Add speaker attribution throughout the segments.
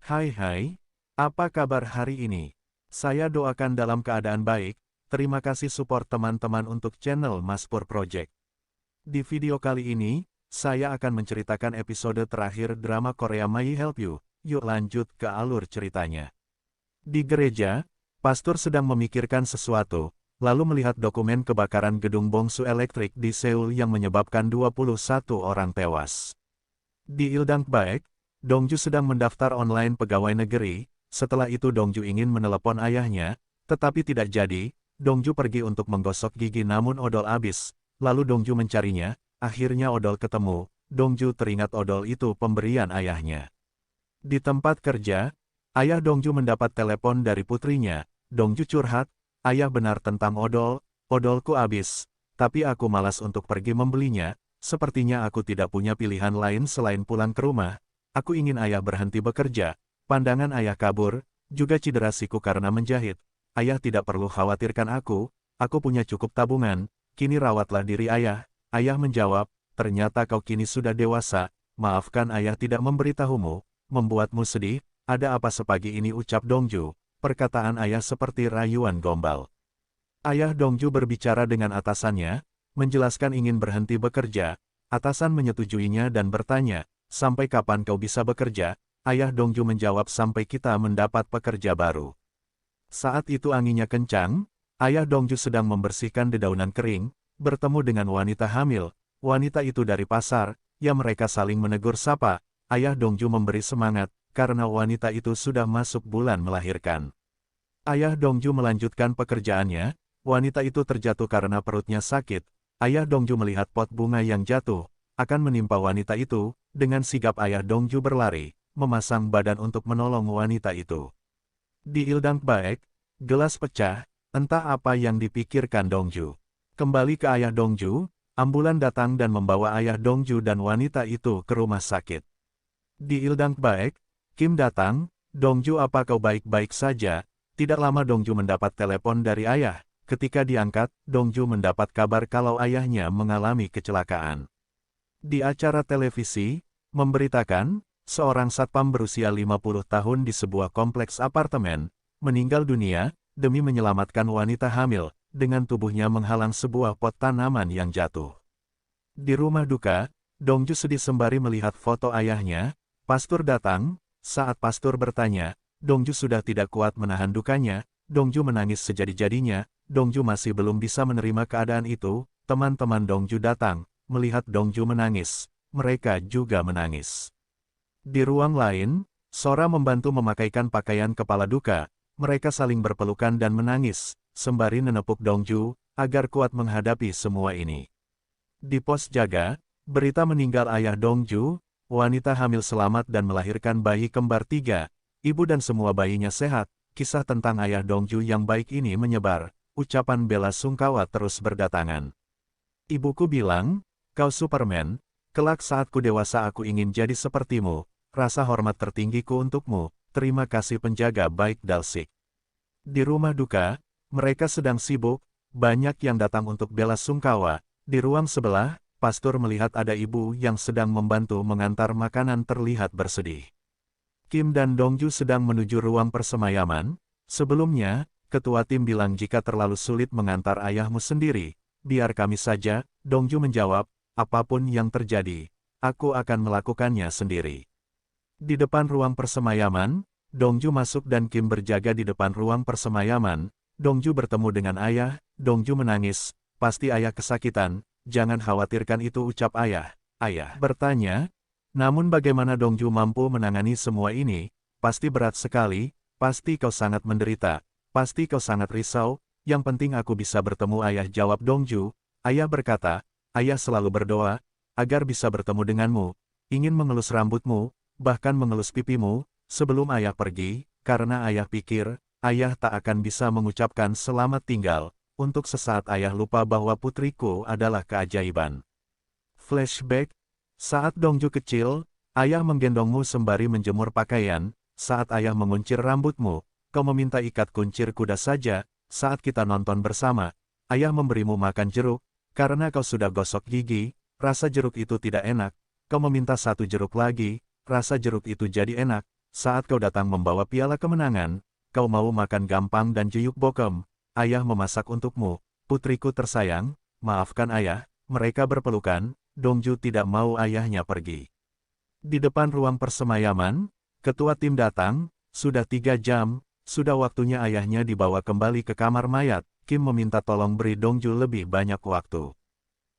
Speaker 1: Hai, apa kabar hari ini? Saya doakan dalam keadaan baik, terima kasih support teman-teman untuk channel Maspur Project. Di video kali ini, saya akan menceritakan episode terakhir drama Korea May Help You. Yuk lanjut ke alur ceritanya. Di gereja, pastor sedang memikirkan sesuatu, lalu melihat dokumen kebakaran gedung bongsu elektrik di Seoul yang menyebabkan 21 orang tewas. Di Ildangbaek, Dongju sedang mendaftar online pegawai negeri. Setelah itu Dongju ingin menelepon ayahnya, tetapi tidak jadi. Dongju pergi untuk menggosok gigi namun odol habis. Lalu Dongju mencarinya, akhirnya odol ketemu. Dongju teringat odol itu pemberian ayahnya. Di tempat kerja, ayah Dongju mendapat telepon dari putrinya. Dongju curhat, ayah benar tentang odol, odolku habis, tapi aku malas untuk pergi membelinya. Sepertinya aku tidak punya pilihan lain selain pulang ke rumah. Aku ingin ayah berhenti bekerja. Pandangan ayah kabur, juga cedera siku karena menjahit. Ayah tidak perlu khawatirkan aku punya cukup tabungan, kini rawatlah diri ayah. Ayah menjawab, ternyata kau kini sudah dewasa, maafkan ayah tidak memberitahumu, membuatmu sedih, ada apa sepagi ini ucap Dongju. Perkataan ayah seperti rayuan gombal. Ayah Dongju berbicara dengan atasannya, menjelaskan ingin berhenti bekerja. Atasan menyetujuinya dan bertanya, sampai kapan kau bisa bekerja? Ayah Dongju menjawab sampai kita mendapat pekerja baru. Saat itu anginnya kencang, ayah Dongju sedang membersihkan dedaunan kering, bertemu dengan wanita hamil. Wanita itu dari pasar, ya mereka saling menegur sapa. Ayah Dongju memberi semangat, karena wanita itu sudah masuk bulan melahirkan. Ayah Dongju melanjutkan pekerjaannya, wanita itu terjatuh karena perutnya sakit. Ayah Dongju melihat pot bunga yang jatuh, akan menimpa wanita itu. Dengan sigap ayah Dongju berlari, memasang badan untuk menolong wanita itu. Di Ildangbaek, gelas pecah, entah apa yang dipikirkan Dongju. Kembali ke ayah Dongju, ambulan datang dan membawa ayah Dongju dan wanita itu ke rumah sakit. Di Ildangbaek, Kim datang, Dongju apa kau baik-baik saja? Tidak lama Dongju mendapat telepon dari ayah. Ketika diangkat, Dongju mendapat kabar kalau ayahnya mengalami kecelakaan. Di acara televisi, memberitakan, seorang satpam berusia 50 tahun di sebuah kompleks apartemen, meninggal dunia, demi menyelamatkan wanita hamil, dengan tubuhnya menghalang sebuah pot tanaman yang jatuh. Di rumah duka, Dongju sedih sembari melihat foto ayahnya. Pastor datang, saat pastor bertanya, Dongju sudah tidak kuat menahan dukanya. Dongju menangis sejadi-jadinya. Dongju masih belum bisa menerima keadaan itu. Teman-teman Dongju datang, melihat Dongju menangis, mereka juga menangis. Di ruang lain, Sora membantu memakaikan pakaian kepala duka. Mereka saling berpelukan dan menangis, sembari menepuk Dongju, agar kuat menghadapi semua ini. Di pos jaga, berita meninggal ayah Dongju, wanita hamil selamat dan melahirkan bayi kembar 3, ibu dan semua bayinya sehat. Kisah tentang ayah Dongju yang baik ini menyebar, ucapan bela sungkawa terus berdatangan. Ibuku bilang, kau Superman, kelak saat ku dewasa aku ingin jadi sepertimu, rasa hormat tertinggiku untukmu, terima kasih penjaga baik Dalsik. Di rumah duka, mereka sedang sibuk, banyak yang datang untuk bela sungkawa. Di ruang sebelah, pastor melihat ada ibu yang sedang membantu mengantar makanan terlihat bersedih. Kim dan Dongju sedang menuju ruang persemayaman. Sebelumnya, ketua tim bilang jika terlalu sulit mengantar ayahmu sendiri, biar kami saja. Dongju menjawab, apapun yang terjadi, aku akan melakukannya sendiri. Di depan ruang persemayaman, Dongju masuk dan Kim berjaga di depan ruang persemayaman. Dongju bertemu dengan ayah, Dongju menangis, pasti ayah kesakitan, jangan khawatirkan itu ucap ayah. Ayah bertanya, namun bagaimana Dongju mampu menangani semua ini? Pasti berat sekali, pasti kau sangat menderita, pasti kau sangat risau, yang penting aku bisa bertemu ayah jawab Dongju. Ayah berkata, ayah selalu berdoa, agar bisa bertemu denganmu, ingin mengelus rambutmu, bahkan mengelus pipimu, sebelum ayah pergi, karena ayah pikir, ayah tak akan bisa mengucapkan selamat tinggal, untuk sesaat ayah lupa bahwa putriku adalah keajaiban. Flashback, saat Dongju kecil, ayah menggendongmu sembari menjemur pakaian, saat ayah menguncir rambutmu, kau meminta ikat kuncir kuda saja, saat kita nonton bersama, ayah memberimu makan jeruk, karena kau sudah gosok gigi, rasa jeruk itu tidak enak, kau meminta 1 jeruk lagi, rasa jeruk itu jadi enak, saat kau datang membawa piala kemenangan, kau mau makan gampang dan jeyuk bokem. Ayah memasak untukmu, putriku tersayang, maafkan ayah." Mereka berpelukan, Dongju tidak mau ayahnya pergi. Di depan ruang persemayaman, ketua tim datang, "Sudah 3 jam, sudah waktunya ayahnya dibawa kembali ke kamar mayat." Kim meminta tolong beri Dongju lebih banyak waktu.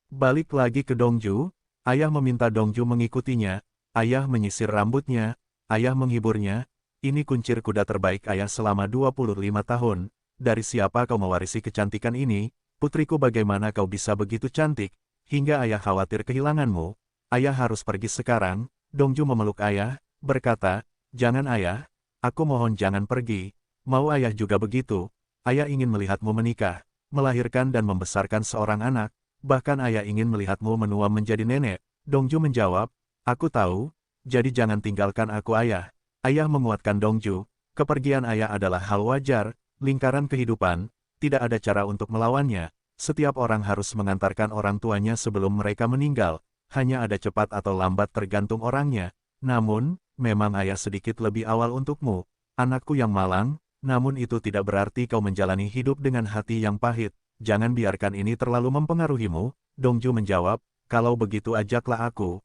Speaker 1: Balik lagi ke Dongju, ayah meminta Dongju mengikutinya. Ayah menyisir rambutnya, ayah menghiburnya. "Ini kuncir kuda terbaik ayah selama 25 tahun. Dari siapa kau mewarisi kecantikan ini? Putriku, bagaimana kau bisa begitu cantik, hingga ayah khawatir kehilanganmu? Ayah harus pergi sekarang." Dongju memeluk ayah, berkata, "Jangan ayah, aku mohon jangan pergi. Mau ayah juga begitu. Ayah ingin melihatmu menikah, melahirkan dan membesarkan seorang anak. Bahkan ayah ingin melihatmu menua menjadi nenek." Dongju menjawab, "Aku tahu, jadi jangan tinggalkan aku ayah." Ayah menguatkan Dongju, "Kepergian ayah adalah hal wajar, lingkaran kehidupan, tidak ada cara untuk melawannya. Setiap orang harus mengantarkan orang tuanya sebelum mereka meninggal, hanya ada cepat atau lambat tergantung orangnya. Namun, memang ayah sedikit lebih awal untukmu, anakku yang malang, namun itu tidak berarti kau menjalani hidup dengan hati yang pahit. Jangan biarkan ini terlalu mempengaruhimu." Dongju menjawab, "Kalau begitu ajaklah aku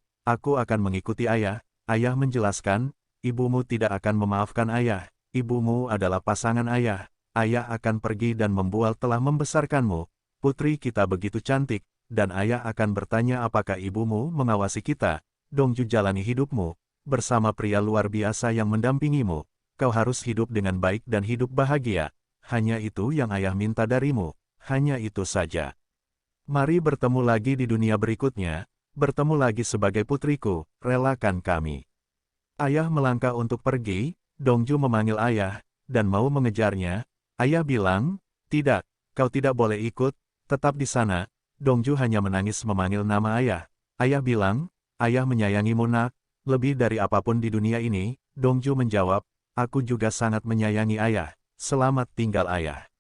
Speaker 1: akan mengikuti ayah." Ayah menjelaskan, "Ibumu tidak akan memaafkan ayah. Ibumu adalah pasangan ayah. Ayah akan pergi dan membual telah membesarkanmu. Putri kita begitu cantik, dan ayah akan bertanya apakah ibumu mengawasi kita. Dongju, jalani hidupmu bersama pria luar biasa yang mendampingimu. Kau harus hidup dengan baik dan hidup bahagia. Hanya itu yang ayah minta darimu, hanya itu saja. Mari bertemu lagi di dunia berikutnya, bertemu lagi sebagai putriku, relakan kami." Ayah melangkah untuk pergi, Dongju memanggil ayah, dan mau mengejarnya. Ayah bilang, "Tidak, kau tidak boleh ikut, tetap di sana." Dongju hanya menangis memanggil nama ayah. Ayah bilang, "Ayah menyayangimu nak, lebih dari apapun di dunia ini." Dongju menjawab, "Aku juga sangat menyayangi ayah. Selamat tinggal ayah."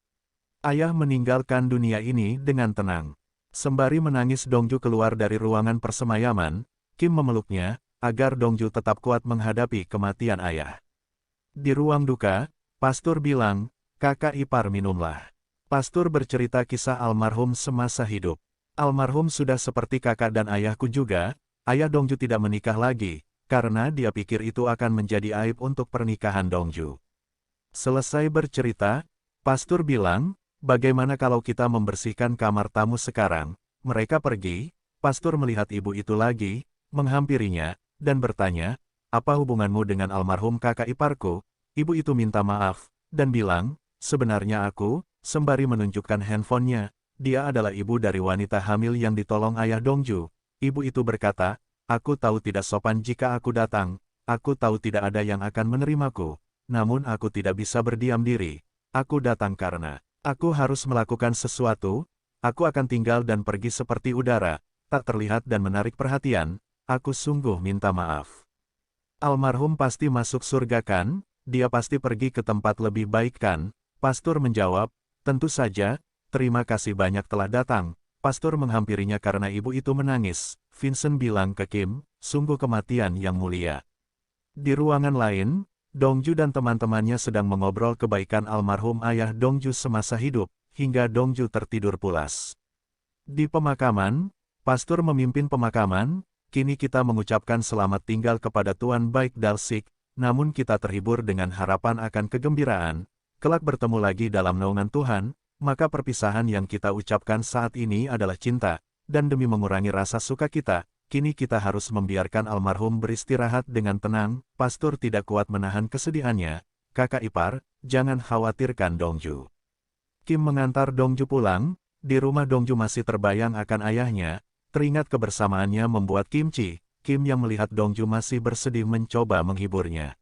Speaker 1: Ayah meninggalkan dunia ini dengan tenang. Sembari menangis Dongju keluar dari ruangan persemayaman, Kim memeluknya, agar Dongju tetap kuat menghadapi kematian ayah. Di ruang duka, pastor bilang, "Kakak ipar minumlah." Pastor bercerita kisah almarhum semasa hidup. "Almarhum sudah seperti kakak dan ayahku juga." Ayah Dongju tidak menikah lagi, karena dia pikir itu akan menjadi aib untuk pernikahan Dongju. Selesai bercerita, pastor bilang, "Bagaimana kalau kita membersihkan kamar tamu sekarang?" Mereka pergi, pastor melihat ibu itu lagi, menghampirinya, dan bertanya, "Apa hubunganmu dengan almarhum kakak iparku?" Ibu itu minta maaf, dan bilang, "Sebenarnya aku," sembari menunjukkan handphonenya, "dia adalah ibu dari wanita hamil yang ditolong ayah Dongju." Ibu itu berkata, "Aku tahu tidak sopan jika aku datang, aku tahu tidak ada yang akan menerimaku, namun aku tidak bisa berdiam diri. Aku datang karena aku harus melakukan sesuatu. Aku akan tinggal dan pergi seperti udara, tak terlihat dan menarik perhatian. Aku sungguh minta maaf." "Almarhum pasti masuk surga kan? Dia pasti pergi ke tempat lebih baik kan?" Pastor menjawab, "Tentu saja, terima kasih banyak telah datang." Pastor menghampirinya karena ibu itu menangis. Vincent bilang ke Kim, "Sungguh kematian yang mulia." Di ruangan lain, Dongju dan teman-temannya sedang mengobrol kebaikan almarhum ayah Dongju semasa hidup, hingga Dongju tertidur pulas. Di pemakaman, pastor memimpin pemakaman. "Kini kita mengucapkan selamat tinggal kepada Tuan Baik Dalsik, namun kita terhibur dengan harapan akan kegembiraan. Kelak bertemu lagi dalam naungan Tuhan, maka perpisahan yang kita ucapkan saat ini adalah cinta, dan demi mengurangi rasa suka kita, kini kita harus membiarkan almarhum beristirahat dengan tenang." Pastor tidak kuat menahan kesedihannya, "Kakak ipar, jangan khawatirkan Dongju." Kim mengantar Dongju pulang. Di rumah Dongju masih terbayang akan ayahnya, teringat kebersamaannya membuat kimchi. Kim yang melihat Dongju masih bersedih mencoba menghiburnya.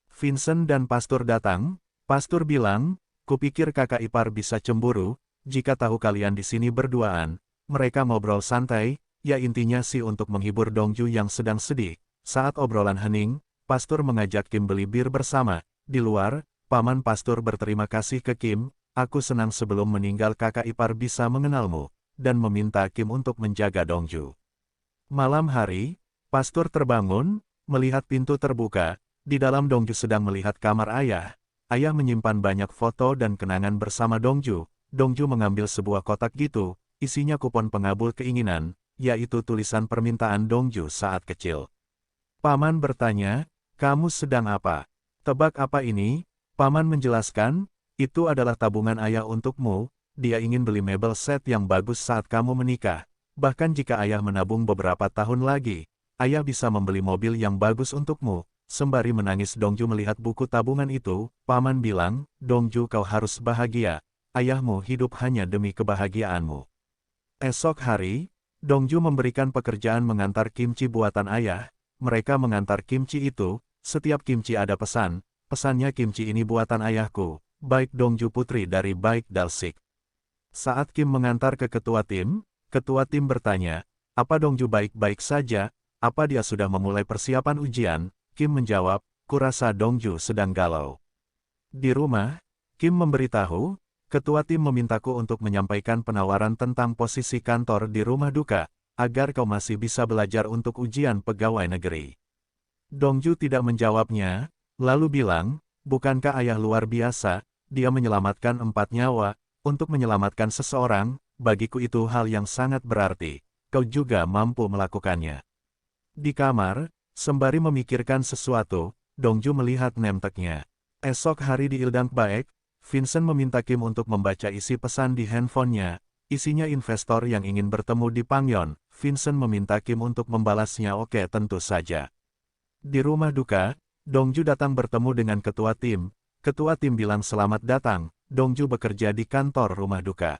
Speaker 1: Vincent dan pastor datang. Pastor bilang, "Kupikir kakak ipar bisa cemburu, jika tahu kalian di sini berduaan." Mereka ngobrol santai, ya intinya sih untuk menghibur Dongju yang sedang sedih. Saat obrolan hening, pastor mengajak Kim beli bir bersama. Di luar, paman pastor berterima kasih ke Kim, "Aku senang sebelum meninggal kakak ipar bisa mengenalmu," dan meminta Kim untuk menjaga Dongju. Malam hari, pastor terbangun, melihat pintu terbuka, Di dalam Dongju sedang melihat kamar ayah. Ayah menyimpan banyak foto dan kenangan bersama Dongju. Dongju mengambil sebuah kotak gitu, isinya kupon pengabul keinginan, yaitu tulisan permintaan Dongju saat kecil. Paman bertanya, "Kamu sedang apa?" "Tebak apa ini?" Paman menjelaskan, "Itu adalah tabungan ayah untukmu. Dia ingin beli mebel set yang bagus saat kamu menikah. Bahkan jika ayah menabung beberapa tahun lagi, ayah bisa membeli mobil yang bagus untukmu." Sembari menangis Dongju melihat buku tabungan itu, Paman bilang, "Dongju, kau harus bahagia. Ayahmu hidup hanya demi kebahagiaanmu." Esok hari, Dongju memberikan pekerjaan mengantar kimchi buatan ayah. Mereka mengantar kimchi itu, setiap kimchi ada pesan. "Pesannya kimchi ini buatan ayahku, Baik Dongju putri dari Baik Dalsik." Saat Kim mengantar ke ketua tim bertanya, "Apa Dongju baik-baik saja? Apa dia sudah memulai persiapan ujian?" Kim menjawab, "Kurasa Dongju sedang galau." Di rumah, Kim memberitahu, "Ketua tim memintaku untuk menyampaikan penawaran tentang posisi kantor di rumah duka, agar kau masih bisa belajar untuk ujian pegawai negeri." Dongju tidak menjawabnya, lalu bilang, "Bukankah ayah luar biasa? Dia menyelamatkan 4 nyawa. Untuk menyelamatkan seseorang, bagiku itu hal yang sangat berarti. Kau juga mampu melakukannya." Di kamar, sembari memikirkan sesuatu, Dongju melihat nemteknya. Esok hari di Ildang Baek, Vincent meminta Kim untuk membaca isi pesan di handphonenya. Isinya investor yang ingin bertemu di Pangyon. Vincent meminta Kim untuk membalasnya. "Oke, tentu saja." Di rumah duka, Dongju datang bertemu dengan ketua tim. Ketua tim bilang selamat datang, Dongju bekerja di kantor rumah duka.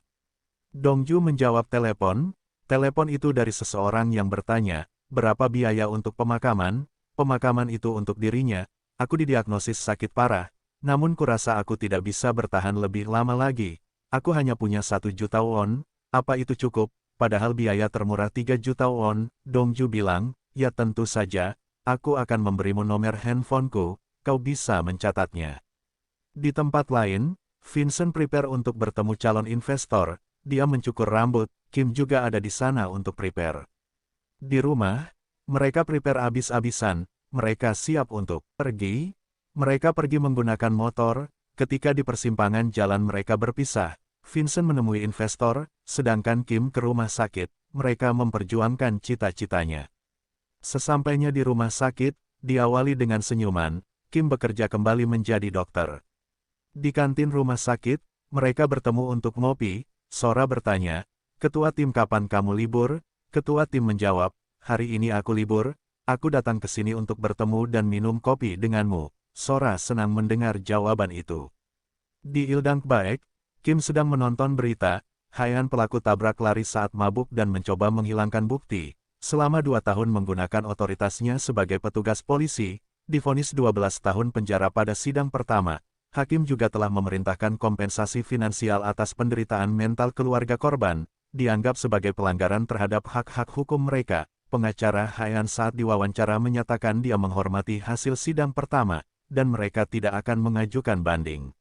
Speaker 1: Dongju menjawab telepon. Telepon itu dari seseorang yang bertanya, "Berapa biaya untuk pemakaman?" "Pemakaman itu untuk dirinya. Aku didiagnosis sakit parah, namun kurasa aku tidak bisa bertahan lebih lama lagi. Aku hanya punya 1 juta won, apa itu cukup? Padahal biaya termurah 3 juta won." Dongju bilang, "Ya tentu saja, aku akan memberimu nomor handphoneku, kau bisa mencatatnya." Di tempat lain, Vincent prepare untuk bertemu calon investor. Dia mencukur rambut, Kim juga ada di sana untuk prepare. Di rumah, mereka prepare abis-abisan, mereka siap untuk pergi. Mereka pergi menggunakan motor. Ketika di persimpangan jalan mereka berpisah, Vincent menemui investor, sedangkan Kim ke rumah sakit. Mereka memperjuangkan cita-citanya. Sesampainya di rumah sakit, diawali dengan senyuman, Kim bekerja kembali menjadi dokter. Di kantin rumah sakit, mereka bertemu untuk ngopi. Sora bertanya, "Ketua tim, kapan kamu libur?" Ketua tim menjawab, "Hari ini aku libur, aku datang ke sini untuk bertemu dan minum kopi denganmu." Sora senang mendengar jawaban itu. Di Ildang Baek, Kim sedang menonton berita. Hayan, pelaku tabrak lari saat mabuk dan mencoba menghilangkan bukti. Selama 2 tahun menggunakan otoritasnya sebagai petugas polisi, divonis 12 tahun penjara pada sidang pertama. Hakim juga telah memerintahkan kompensasi finansial atas penderitaan mental keluarga korban, dianggap sebagai pelanggaran terhadap hak-hak hukum mereka. Pengacara Hayan saat diwawancara menyatakan dia menghormati hasil sidang pertama, dan mereka tidak akan mengajukan banding.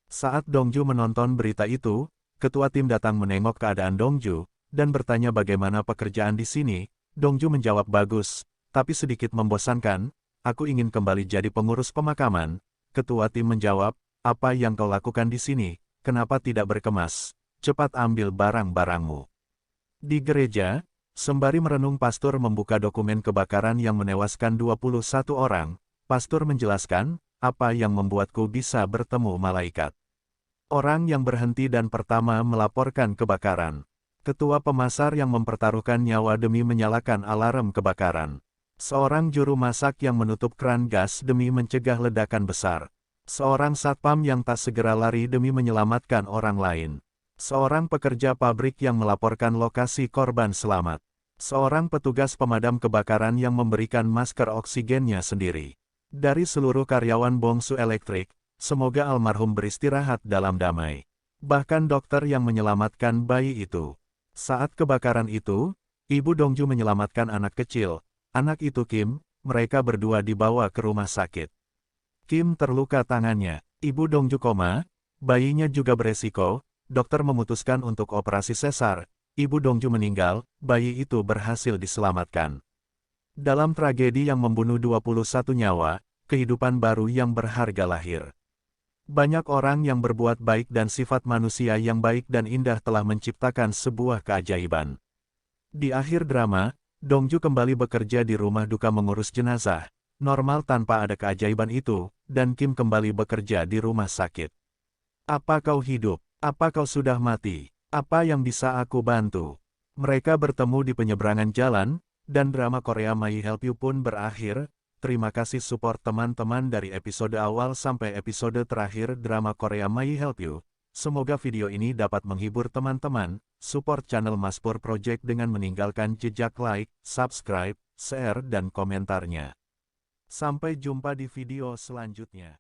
Speaker 1: Saat Dongju menonton berita itu, ketua tim datang menengok keadaan Dongju, dan bertanya bagaimana pekerjaan di sini. Dongju menjawab, "Bagus, tapi sedikit membosankan. Aku ingin kembali jadi pengurus pemakaman." Ketua tim menjawab, "Apa yang kau lakukan di sini? Kenapa tidak berkemas? Cepat ambil barang-barangmu." Di gereja, sembari merenung pastor membuka dokumen kebakaran yang menewaskan 21 orang. Pastor menjelaskan, "Apa yang membuatku bisa bertemu malaikat?" Orang yang berhenti dan pertama melaporkan kebakaran. Ketua pemasar yang mempertaruhkan nyawa demi menyalakan alarm kebakaran. Seorang juru masak yang menutup keran gas demi mencegah ledakan besar. Seorang satpam yang tak segera lari demi menyelamatkan orang lain. Seorang pekerja pabrik yang melaporkan lokasi korban selamat. Seorang petugas pemadam kebakaran yang memberikan masker oksigennya sendiri. Dari seluruh karyawan Bongsu Elektrik, semoga almarhum beristirahat dalam damai. Bahkan dokter yang menyelamatkan bayi itu. Saat kebakaran itu, Ibu Dongju menyelamatkan anak kecil. Anak itu Kim, mereka berdua dibawa ke rumah sakit. Kim terluka tangannya, Ibu Dongju koma, bayinya juga beresiko, dokter memutuskan untuk operasi sesar, Ibu Dongju meninggal, bayi itu berhasil diselamatkan. Dalam tragedi yang membunuh 21 nyawa, kehidupan baru yang berharga lahir. Banyak orang yang berbuat baik dan sifat manusia yang baik dan indah telah menciptakan sebuah keajaiban. Di akhir drama, Dongju kembali bekerja di rumah duka mengurus jenazah, normal tanpa ada keajaiban itu, dan Kim kembali bekerja di rumah sakit. Apa kau hidup? Apa kau sudah mati? Apa yang bisa aku bantu? Mereka bertemu di penyeberangan jalan, dan drama Korea My Help You pun berakhir. Terima kasih support teman-teman dari episode awal sampai episode terakhir drama Korea My Help You. Semoga video ini dapat menghibur teman-teman. Support channel Maspur Project dengan meninggalkan jejak like, subscribe, share dan komentarnya. Sampai jumpa di video selanjutnya.